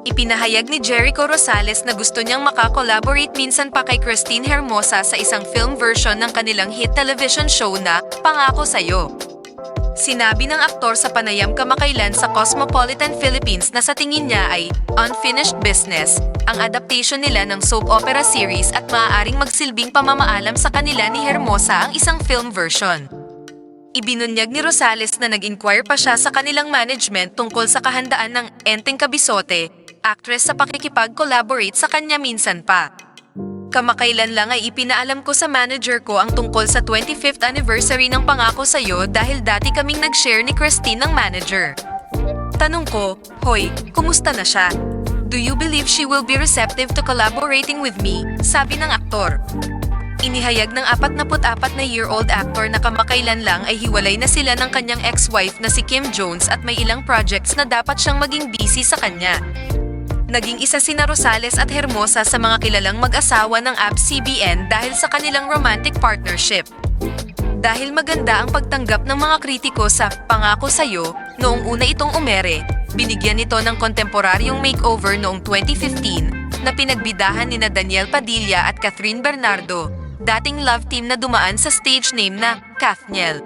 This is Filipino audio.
Ipinahayag ni Jericho Rosales na gusto niyang makakolaborate minsan pa kay Christine Hermosa sa isang film version ng kanilang hit television show na Pangako Sa'yo. Sinabi ng aktor sa panayam kamakailan sa Cosmopolitan Philippines na sa tingin niya ay unfinished business ang adaptation nila ng soap opera series at maaaring magsilbing pamamaalam sa kanila ni Hermosa ang isang film version. Ibinunyag ni Rosales na nag-inquire pa siya sa kanilang management tungkol sa kahandaan ng Enteng Cabizote, actress sa pakikipag-collaborate sa kanya minsan pa. Kamakailan lang ay ipinaalam ko sa manager ko ang tungkol sa 25th anniversary ng Pangako Sa'yo dahil dati kaming nag-share ni Christine ng manager. Tanong ko, "Hoy, kumusta na siya? Do you believe she will be receptive to collaborating with me?" Sabi ng aktor. Inihayag ng 44-na-year-old actor na kamakailan lang ay hiwalay na sila ng kanyang ex-wife na si Kim Jones at may ilang projects na dapat siyang maging busy sa kanya. Naging isa sina Rosales at Hermosa sa mga kilalang mag-asawa ng ABS-CBN dahil sa kanilang romantic partnership. Dahil maganda ang pagtanggap ng mga kritiko sa Pangako Sa'yo, noong una itong umere, binigyan ito ng kontemporaryong makeover noong 2015 na pinagbidahan nina Daniel Padilla at Catherine Bernardo, dating love team na dumaan sa stage name na Kathniel.